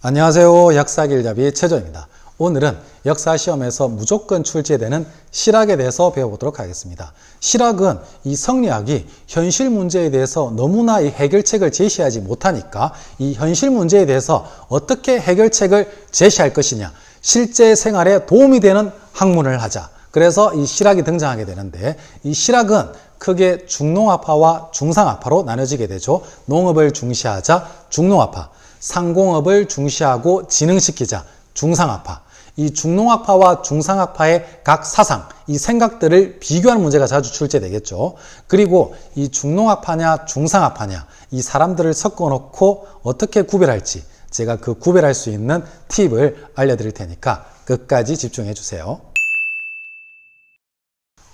안녕하세요. 역사길잡이 최조입니다. 오늘은 역사시험에서 무조건 출제되는 실학에 대해서 배워보도록 하겠습니다. 실학은 이 성리학이 현실 문제에 대해서 너무나 이 해결책을 제시하지 못하니까 이 현실 문제에 대해서 어떻게 해결책을 제시할 것이냐, 실제 생활에 도움이 되는 학문을 하자. 그래서 이 실학이 등장하게 되는데, 이 실학은 크게 중농학파와 중상학파로 나눠지게 되죠. 농업을 중시하자 중농학파, 상공업을 중시하고 진흥시키자 중상학파. 이 중농학파와 중상학파의 각 사상, 이 생각들을 비교하는 문제가 자주 출제되겠죠. 그리고 이 중농학파냐 중상학파냐, 이 사람들을 섞어놓고 어떻게 구별할지 제가 그 구별할 수 있는 팁을 알려드릴 테니까 끝까지 집중해 주세요.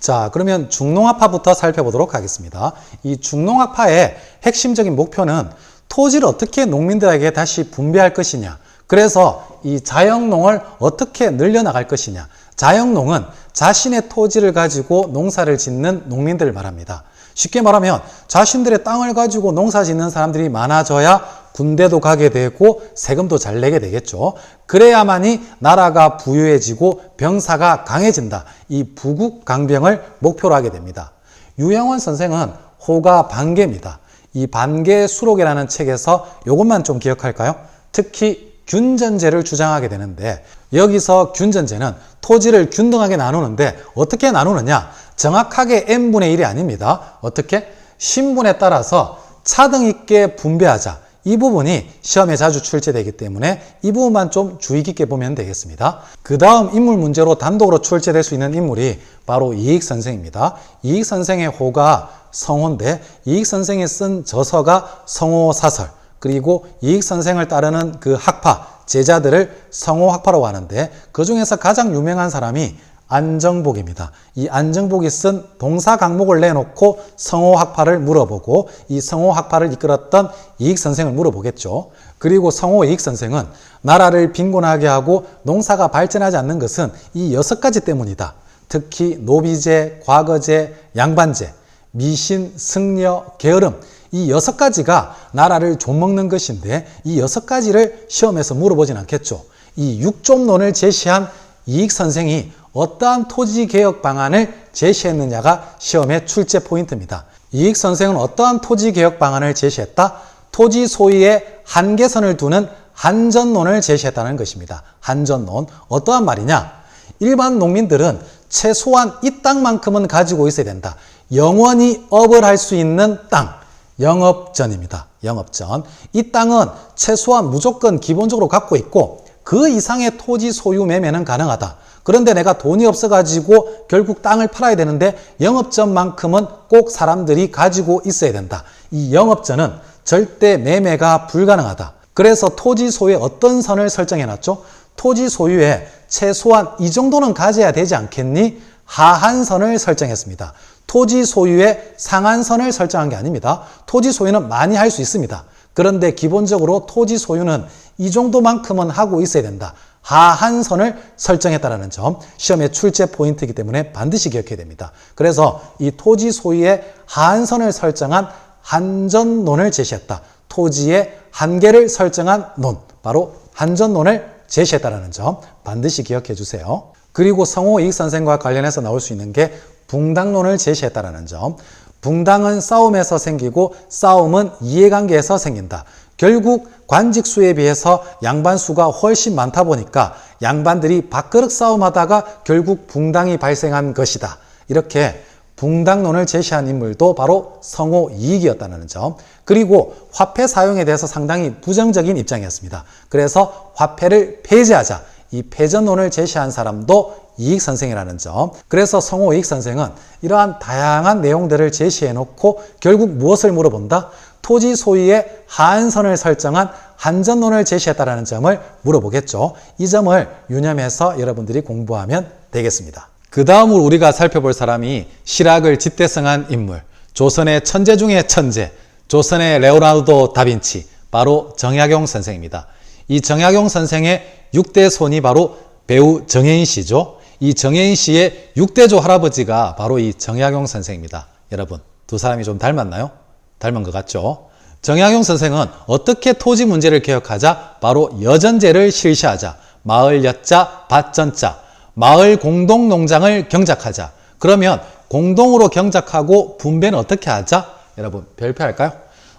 자, 그러면 중농학파부터 살펴보도록 하겠습니다. 이 중농학파의 핵심적인 목표는 토지를 어떻게 농민들에게 다시 분배할 것이냐, 그래서 이 자영농을 어떻게 늘려나갈 것이냐. 자영농은 자신의 토지를 가지고 농사를 짓는 농민들을 말합니다. 쉽게 말하면 자신들의 땅을 가지고 농사 짓는 사람들이 많아져야 군대도 가게 되고 세금도 잘 내게 되겠죠. 그래야만이 나라가 부유해지고 병사가 강해진다. 이 부국강병을 목표로 하게 됩니다. 유영원 선생은 호가 반계입니다. 이 반계수록이라는 책에서 이것만 좀 기억할까요? 특히 균전제를 주장하게 되는데, 여기서 균전제는 토지를 균등하게 나누는데 어떻게 나누느냐? 정확하게 n분의 1이 아닙니다. 어떻게? 신분에 따라서 차등 있게 분배하자. 이 부분이 시험에 자주 출제되기 때문에 이 부분만 좀 주의 깊게 보면 되겠습니다. 그 다음 인물 문제로 단독으로 출제될 수 있는 인물이 바로 이익선생입니다. 이익선생의 호가 성호인데, 이익선생이 쓴 저서가 성호사설, 그리고 이익선생을 따르는 그 학파, 제자들을 성호학파라고 하는데, 그 중에서 가장 유명한 사람이 안정복입니다. 이 안정복이 쓴 동사 강목을 내놓고 성호학파를 물어보고, 이 성호학파를 이끌었던 이익선생을 물어보겠죠. 그리고 성호 이익선생은 나라를 빈곤하게 하고 농사가 발전하지 않는 것은 이 6가지 때문이다. 특히 노비제, 과거제, 양반제, 미신, 승려, 게으름, 이 6가지가 나라를 좀먹는 것인데, 이 6가지를 시험에서 물어보진 않겠죠. 이 6좀론을 제시한 이익선생이 어떠한 토지개혁 방안을 제시했느냐가 시험의 출제 포인트입니다. 이익선생은 어떠한 토지개혁 방안을 제시했다? 토지 소유의 한계선을 두는 한전론을 제시했다는 것입니다. 한전론. 어떠한 말이냐? 일반 농민들은 최소한 이 땅만큼은 가지고 있어야 된다. 영원히 업을 할 수 있는 땅. 영업전입니다. 영업전. 이 땅은 최소한 무조건 기본적으로 갖고 있고 그 이상의 토지 소유 매매는 가능하다. 그런데 내가 돈이 없어가지고 결국 땅을 팔아야 되는데 영업전만큼은 꼭 사람들이 가지고 있어야 된다. 이 영업전은 절대 매매가 불가능하다. 그래서 토지 소유에 어떤 선을 설정해놨죠? 토지 소유에 최소한 이 정도는 가져야 되지 않겠니? 하한선을 설정했습니다. 토지 소유의 상한선을 설정한 게 아닙니다. 토지 소유는 많이 할 수 있습니다. 그런데 기본적으로 토지 소유는 이 정도만큼은 하고 있어야 된다. 하한선을 설정했다는 점, 시험의 출제 포인트이기 때문에 반드시 기억해야 됩니다. 그래서 이 토지 소유의 하한선을 설정한 한전론을 제시했다. 토지의 한계를 설정한 논, 바로 한전론을 제시했다는 점 반드시 기억해 주세요. 그리고 성호 이익선생과 관련해서 나올 수 있는 게 붕당론을 제시했다는 점. 붕당은 싸움에서 생기고 싸움은 이해관계에서 생긴다. 결국 관직수에 비해서 양반수가 훨씬 많다 보니까 양반들이 밥그릇 싸움하다가 결국 붕당이 발생한 것이다. 이렇게 붕당론을 제시한 인물도 바로 성호 이익이었다는 점. 그리고 화폐 사용에 대해서 상당히 부정적인 입장이었습니다. 그래서 화폐를 폐지하자. 이 폐전론을 제시한 사람도 이익선생이라는 점. 그래서 성호 이익선생은 이러한 다양한 내용들을 제시해놓고 결국 무엇을 물어본다? 토지 소유의 하한선을 설정한 한전론을 제시했다는 점을 물어보겠죠. 이 점을 유념해서 여러분들이 공부하면 되겠습니다. 그 다음으로 우리가 살펴볼 사람이 실학을 집대성한 인물, 조선의 천재 중의 천재, 조선의 레오나르도 다빈치, 바로 정약용 선생입니다. 이 정약용 선생의 6대 손이 바로 배우 정혜인 씨죠. 이 정혜인 씨의 6대조 할아버지가 바로 이 정약용 선생입니다. 여러분, 두 사람이 좀 닮았나요? 닮은 것 같죠? 정약용 선생은 어떻게 토지 문제를 개혁하자? 바로 여전제를 실시하자. 마을 여자, 밭전자, 마을 공동농장을 경작하자. 그러면 공동으로 경작하고 분배는 어떻게 하자? 여러분 별표할까요?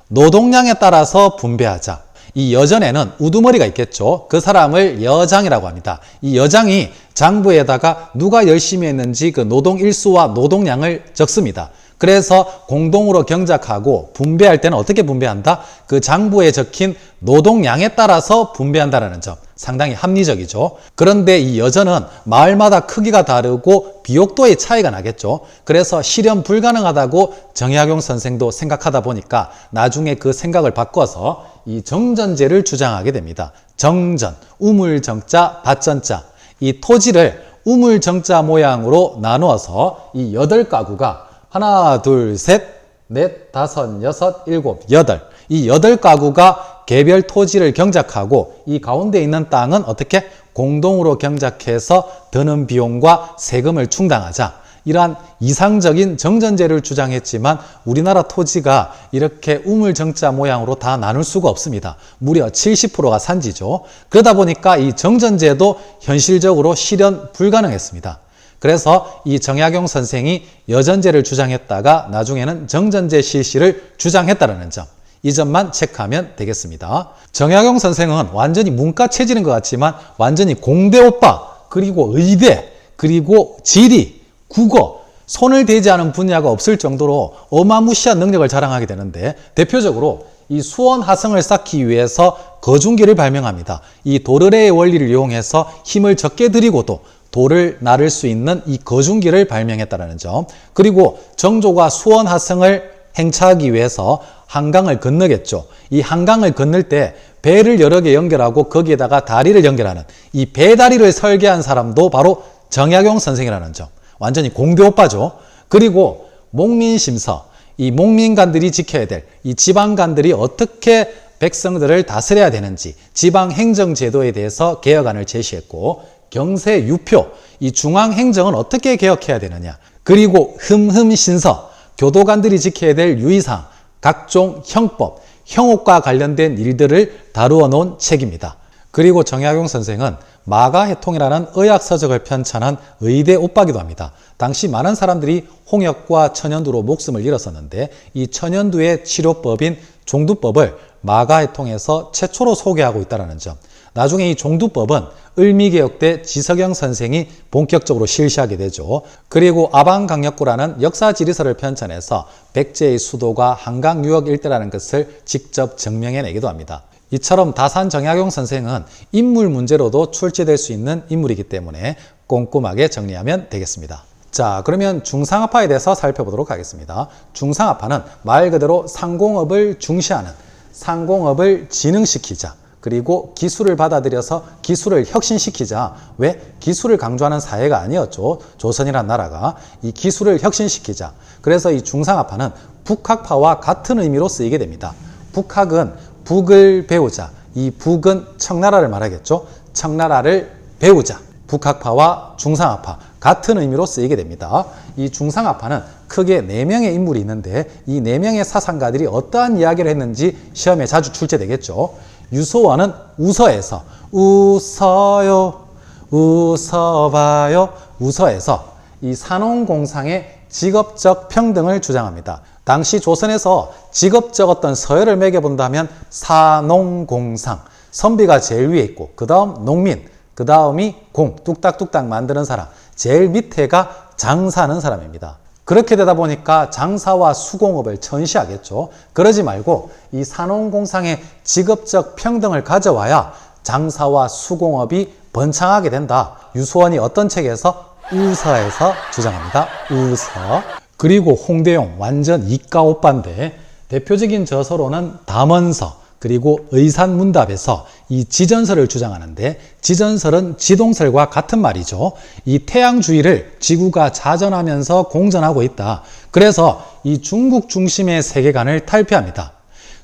노동량에 따라서 분배하자. 이 여전에는 우두머리가 있겠죠. 그 사람을 여장이라고 합니다. 이 여장이 장부에다가 누가 열심히 했는지 그 노동 일수와 노동량을 적습니다. 그래서 공동으로 경작하고 분배할 때는 어떻게 분배한다? 그 장부에 적힌 노동량에 따라서 분배한다는 점. 상당히 합리적이죠. 그런데 이 여전은 마을마다 크기가 다르고 비옥도의 차이가 나겠죠. 그래서 실현 불가능하다고 정약용 선생도 생각하다 보니까 나중에 그 생각을 바꿔서 이 정전제를 주장하게 됩니다. 정전, 우물정자, 밭전자. 이 토지를 우물정자 모양으로 나누어서 이 8가구가 하나, 둘, 셋, 넷, 다섯, 여섯, 일곱, 여덟. 이 8가구가 개별 토지를 경작하고 이 가운데 있는 땅은 어떻게? 공동으로 경작해서 드는 비용과 세금을 충당하자. 이러한 이상적인 정전제를 주장했지만 우리나라 토지가 이렇게 우물정자 모양으로 다 나눌 수가 없습니다. 무려 70%가 산지죠. 그러다 보니까 이 정전제도 현실적으로 실현 불가능했습니다. 그래서 이 정약용 선생이 여전제를 주장했다가 나중에는 정전제 실시를 주장했다는 점. 이 점만 체크하면 되겠습니다. 정약용 선생은 완전히 문과 체질인 것 같지만 완전히 공대 오빠, 그리고 의대, 그리고 지리, 국어, 손을 대지 않은 분야가 없을 정도로 어마무시한 능력을 자랑하게 되는데 대표적으로 이 수원 하성을 쌓기 위해서 거중기를 발명합니다. 이 도르래의 원리를 이용해서 힘을 적게 들이고도 돌을 나를 수 있는 이 거중기를 발명했다는 점. 그리고 정조가 수원 하성을 행차하기 위해서 한강을 건너겠죠. 이 한강을 건널 때 배를 여러 개 연결하고 거기에다가 다리를 연결하는 이 배다리를 설계한 사람도 바로 정약용 선생이라는 점. 완전히 공대 오빠죠. 그리고 목민심서, 이 목민관들이 지켜야 될 이 지방관들이 어떻게 백성들을 다스려야 되는지 지방행정제도에 대해서 개혁안을 제시했고, 경세유표, 이 중앙행정은 어떻게 개혁해야 되느냐. 그리고 흠흠신서, 교도관들이 지켜야 될 유의사항, 각종 형법, 형옥과 관련된 일들을 다루어 놓은 책입니다. 그리고 정약용 선생은 마가해통이라는 의학서적을 편찬한 의대 오빠기도 합니다. 당시 많은 사람들이 홍역과 천연두로 목숨을 잃었었는데 이 천연두의 치료법인 종두법을 마가해통에서 최초로 소개하고 있다는 점. 나중에 이 종두법은 을미개혁 때 지석영 선생이 본격적으로 실시하게 되죠. 그리고 아방강력구라는 역사지리서를 편찬해서 백제의 수도가 한강 유역 일대라는 것을 직접 증명해내기도 합니다. 이처럼 다산 정약용 선생은 인물 문제로도 출제될 수 있는 인물이기 때문에 꼼꼼하게 정리하면 되겠습니다. 자, 그러면 중상업화에 대해서 살펴보도록 하겠습니다. 중상업화는 말 그대로 상공업을 중시하는, 상공업을 진흥시키자, 그리고 기술을 받아들여서 기술을 혁신시키자. 왜? 기술을 강조하는 사회가 아니었죠. 조선이라는 나라가. 이 기술을 혁신시키자. 그래서 이 중상업화는 북학파와 같은 의미로 쓰이게 됩니다. 북학은 북을 배우자. 이 북은 청나라를 말하겠죠. 청나라를 배우자. 북학파와 중상업화 같은 의미로 쓰이게 됩니다. 이 중상업화는 크게 4명의 인물이 있는데 이 4명의 사상가들이 어떠한 이야기를 했는지 시험에 자주 출제되겠죠. 유소원은 우서에서 웃어요, 웃어봐요, 웃어에서 이 산업공상의 직업적 평등을 주장합니다. 당시 조선에서 직업적 어떤 서열을 매겨본다면 산농공상, 선비가 제일 위에 있고 그 다음 농민, 그 다음이 공, 뚝딱뚝딱 만드는 사람, 제일 밑에가 장사하는 사람입니다. 그렇게 되다 보니까 장사와 수공업을 천시하겠죠. 그러지 말고 이 산업공상의 직업적 평등을 가져와야 장사와 수공업이 번창하게 된다. 유소원이 어떤 책에서? 우서에서 주장합니다. 우서. 그리고 홍대용 완전 이과 오빠인데 대표적인 저서로는 담원서, 그리고 의산문답에서 이 지전설을 주장하는데 지전설은 지동설과 같은 말이죠. 이 태양주위를 지구가 자전하면서 공전하고 있다. 그래서 이 중국 중심의 세계관을 탈피합니다.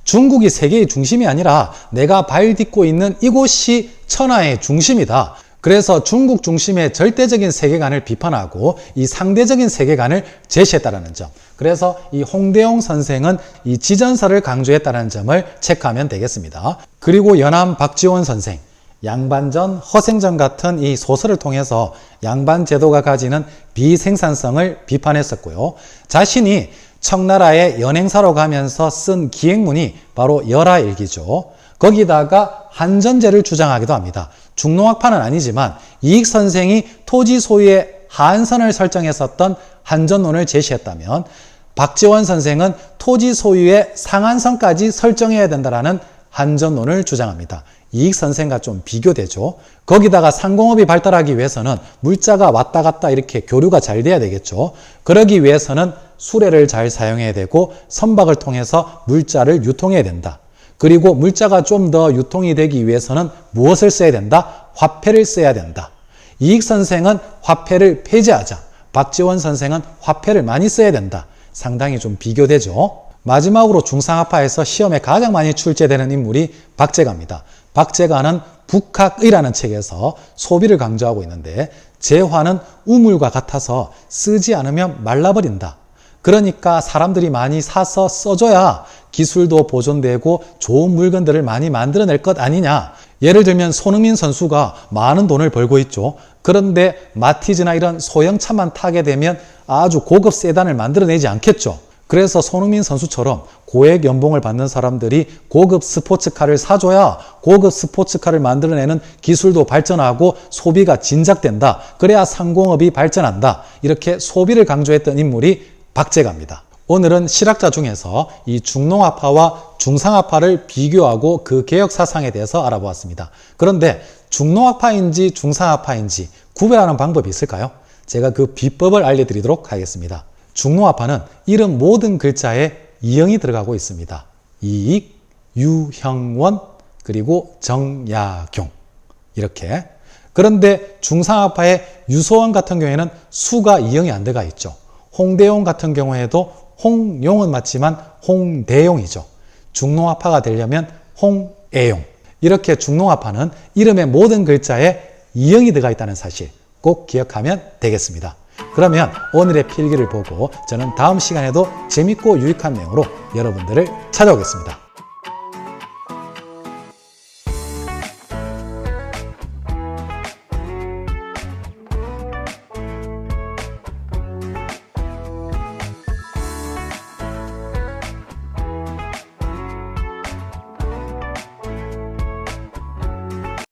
중국이 세계의 중심이 아니라 내가 발 딛고 있는 이곳이 천하의 중심이다. 그래서 중국 중심의 절대적인 세계관을 비판하고 이 상대적인 세계관을 제시했다는 점. 그래서 이 홍대용 선생은 이 지전설을 강조했다는 점을 체크하면 되겠습니다. 그리고 연암 박지원 선생, 양반전, 허생전 같은 이 소설을 통해서 양반 제도가 가지는 비생산성을 비판했었고요. 자신이 청나라의 연행사로 가면서 쓴 기행문이 바로 열하일기죠. 거기다가 한전제를 주장하기도 합니다. 중농학파는 아니지만 이익선생이 토지 소유의 하한선을 설정했었던 한전론을 제시했다면 박지원 선생은 토지 소유의 상한선까지 설정해야 된다는 한전론을 주장합니다. 이익선생과 좀 비교되죠. 거기다가 상공업이 발달하기 위해서는 물자가 왔다 갔다 이렇게 교류가 잘 돼야 되겠죠. 그러기 위해서는 수레를 잘 사용해야 되고 선박을 통해서 물자를 유통해야 된다. 그리고 물자가 좀 더 유통이 되기 위해서는 무엇을 써야 된다? 화폐를 써야 된다. 이익선생은 화폐를 폐지하자. 박지원 선생은 화폐를 많이 써야 된다. 상당히 좀 비교되죠. 마지막으로 중상학파에서 시험에 가장 많이 출제되는 인물이 박제가입니다. 박제가는 북학의라는 책에서 소비를 강조하고 있는데 재화는 우물과 같아서 쓰지 않으면 말라버린다. 그러니까 사람들이 많이 사서 써줘야 기술도 보존되고 좋은 물건들을 많이 만들어낼 것 아니냐. 예를 들면 손흥민 선수가 많은 돈을 벌고 있죠. 그런데 마티즈나 이런 소형차만 타게 되면 아주 고급 세단을 만들어내지 않겠죠. 그래서 손흥민 선수처럼 고액 연봉을 받는 사람들이 고급 스포츠카를 사줘야 고급 스포츠카를 만들어내는 기술도 발전하고 소비가 진작된다. 그래야 상공업이 발전한다. 이렇게 소비를 강조했던 인물이 박제가입니다. 오늘은 실학자 중에서 이 중농학파와 중상학파를 비교하고 그 개혁 사상에 대해서 알아보았습니다. 그런데 중농학파인지 중상학파인지 구별하는 방법이 있을까요? 제가 그 비법을 알려드리도록 하겠습니다. 중농학파는 이름 모든 글자에 이형이 들어가고 있습니다. 이익, 유형원, 그리고 정야경 이렇게. 그런데 중상학파의 유소원 같은 경우에는 수가 이형이 안 들어가 있죠. 홍대용 같은 경우에도 홍용은 맞지만 홍대용이죠. 중농학파가 되려면 홍애용. 이렇게 중농학파는 이름의 모든 글자에 이형이 들어가 있다는 사실 꼭 기억하면 되겠습니다. 그러면 오늘의 필기를 보고 저는 다음 시간에도 재밌고 유익한 내용으로 여러분들을 찾아오겠습니다.